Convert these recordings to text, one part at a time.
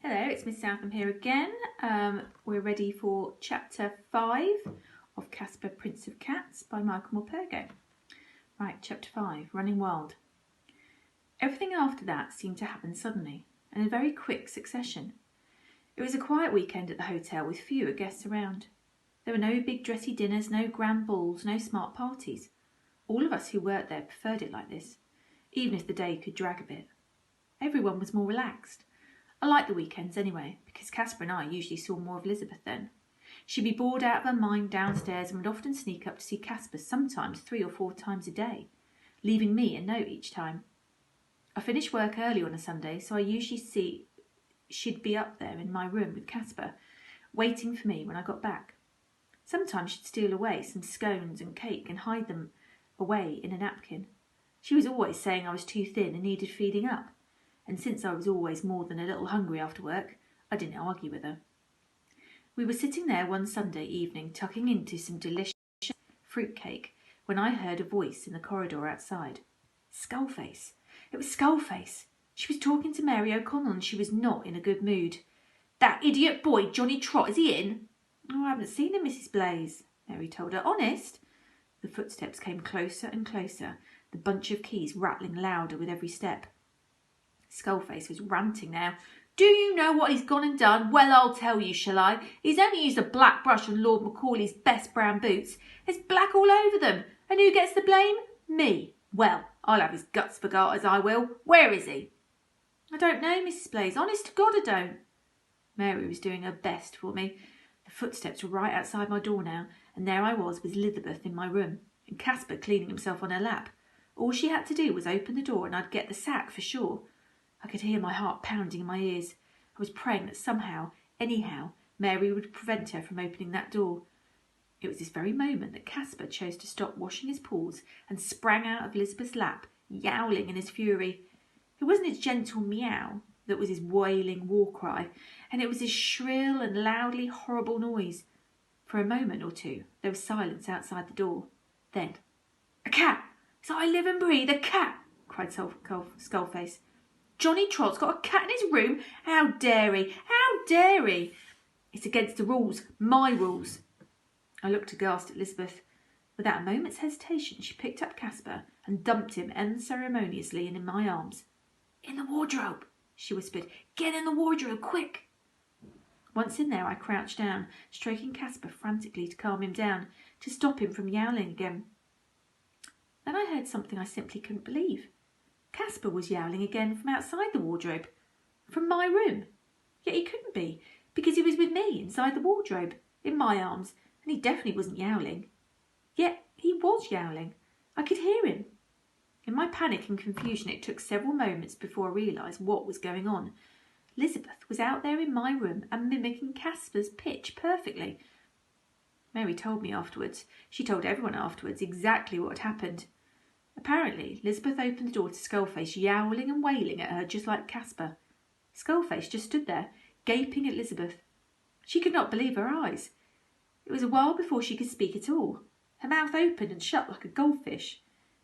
Hello, it's Miss Southam here again. We're ready for chapter 5 of Kaspar, Prince of Cats by Michael Morpurgo. Right, chapter 5, Running Wild. Everything after that seemed to happen suddenly, and in very quick succession. It was a quiet weekend at the hotel with fewer guests around. There were no big dressy dinners, no grand balls, no smart parties. All of us who worked there preferred it like this, even if the day could drag a bit. Everyone was more relaxed. I liked the weekends anyway, because Kaspar and I usually saw more of Elizabeth then. She'd be bored out of her mind downstairs and would often sneak up to see Kaspar, sometimes 3 or 4 times a day, leaving me a note each time. I finished work early on a Sunday, so I usually see she'd be up there in my room with Kaspar, waiting for me when I got back. Sometimes she'd steal away some scones and cake and hide them away in a napkin. She was always saying I was too thin and needed feeding up. And since I was always more than a little hungry after work, I didn't argue with her. We were sitting there one Sunday evening tucking into some delicious fruitcake when I heard a voice in the corridor outside. Skullface. It was Skullface. She was talking to Mary O'Connell and she was not in a good mood. "That idiot boy, Johnny Trot, is he in?" "Oh, I haven't seen him, Mrs. Blaze," Mary told her. "Honest?" The footsteps came closer and closer, the bunch of keys rattling louder with every step. Skullface was ranting now. "Do you know what he's gone and done? Well, I'll tell you, shall I? He's only used a black brush on Lord Macaulay's best brown boots. There's black all over them. And who gets the blame? Me. Well, I'll have his guts for garters, I will. Where is he?" "I don't know, Mrs. Blaze. Honest to God, I don't." Mary was doing her best for me. The footsteps were right outside my door now, and there I was with Elizabeth in my room, and Kaspar cleaning himself on her lap. All she had to do was open the door and I'd get the sack for sure. I could hear my heart pounding in my ears. I was praying that somehow, anyhow, Mary would prevent her from opening that door. It was this very moment that Kaspar chose to stop washing his paws and sprang out of Elizabeth's lap, yowling in his fury. It wasn't his gentle meow that was his wailing war cry, and it was his shrill and loudly horrible noise. For a moment or two there was silence outside the door. Then, "A cat! So I live and breathe, a cat!" cried Skullface. "Johnny Trot's got a cat in his room? How dare he? How dare he? It's against the rules, my rules." I looked aghast at Elizabeth. Without a moment's hesitation, she picked up Kaspar and dumped him unceremoniously in my arms. "In the wardrobe," she whispered. "Get in the wardrobe, quick." Once in there, I crouched down, stroking Kaspar frantically to calm him down, to stop him from yowling again. Then I heard something I simply couldn't believe. Kaspar was yowling again from outside the wardrobe, from my room. Yet he couldn't be, because he was with me inside the wardrobe, in my arms, and he definitely wasn't yowling. Yet he was yowling. I could hear him. In my panic and confusion, it took several moments before I realised what was going on. Elizabeth was out there in my room and mimicking Kaspar's pitch perfectly. Mary told me afterwards. She told everyone afterwards exactly what had happened. Apparently, Elizabeth opened the door to Skullface, yowling and wailing at her just like Kaspar. Skullface just stood there, gaping at Elizabeth. She could not believe her eyes. It was a while before she could speak at all. Her mouth opened and shut like a goldfish.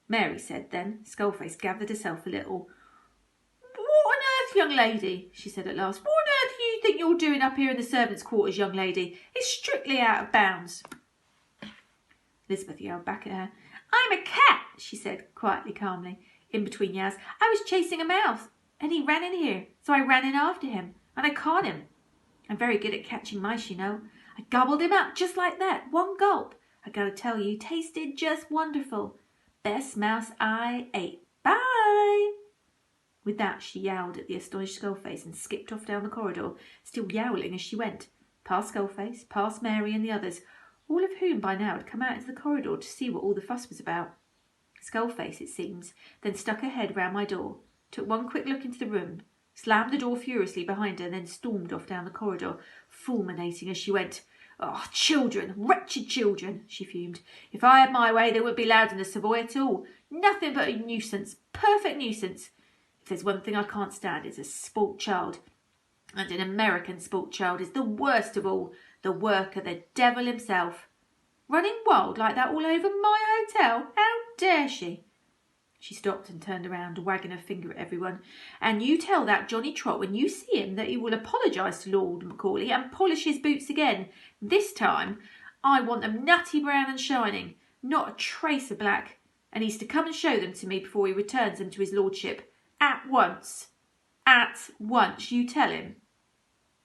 Mary said then. Skullface gathered herself a little. "What on earth, young lady?" she said at last. "What on earth do you think you're doing up here in the servants' quarters, young lady? It's strictly out of bounds." Elizabeth yelled back at her. "I'm a cat," she said, quietly, calmly, in between yowls. "I was chasing a mouse, and he ran in here, so I ran in after him, and I caught him. I'm very good at catching mice, you know. I gobbled him up just like that, one gulp. I gotta tell you, tasted just wonderful. Best mouse I ate. Bye!" With that, she yowled at the astonished Skullface and skipped off down the corridor, still yowling as she went, past Skullface, past Mary and the others, all of whom by now had come out into the corridor to see what all the fuss was about. Skullface, it seems, then stuck her head round my door, took one quick look into the room, slammed the door furiously behind her, and then stormed off down the corridor, fulminating as she went. "Oh, children, wretched children," she fumed. "If I had my way, they wouldn't be allowed in the Savoy at all. Nothing but a nuisance, perfect nuisance. If there's one thing I can't stand, it's a spoilt child. And an American spoilt child is the worst of all, the work of the devil himself. Running wild like that all over my hotel? How dare she?" She stopped and turned around, wagging her finger at everyone. "And you tell that Johnny Trot when you see him that he will apologise to Lord Macaulay and polish his boots again. This time I want them nutty brown and shining, not a trace of black, and he's to come and show them to me before he returns them to his lordship. At once. At once, you tell him."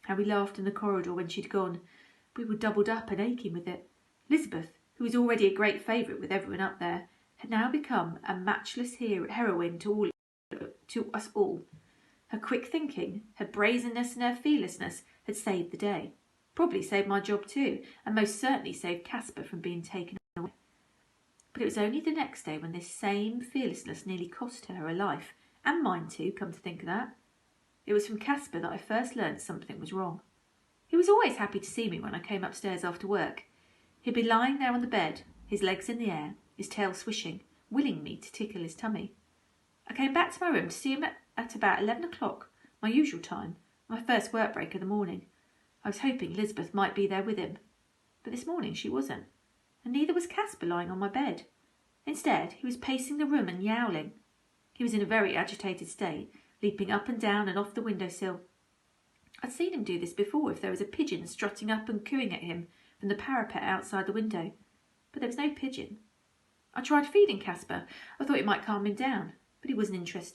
How we laughed in the corridor when she'd gone. We were doubled up and aching with it. Elizabeth, who was already a great favourite with everyone up there, had now become a matchless heroine to us all. Her quick thinking, her brazenness and her fearlessness had saved the day. Probably saved my job too, and most certainly saved Kaspar from being taken away. But it was only the next day when this same fearlessness nearly cost her her life, and mine too, come to think of that. It was from Kaspar that I first learned something was wrong. He was always happy to see me when I came upstairs after work. He'd be lying there on the bed, his legs in the air, his tail swishing, willing me to tickle his tummy. I came back to my room to see him at about 11 o'clock, my usual time, my first work break of the morning. I was hoping Elizabeth might be there with him. But this morning she wasn't, and neither was Kaspar lying on my bed. Instead, he was pacing the room and yowling. He was in a very agitated state, leaping up and down and off the window-sill. I'd seen him do this before if there was a pigeon strutting up and cooing at him from the parapet outside the window. But there was no pigeon. I tried feeding Kaspar. I thought it might calm him down, but he wasn't interested.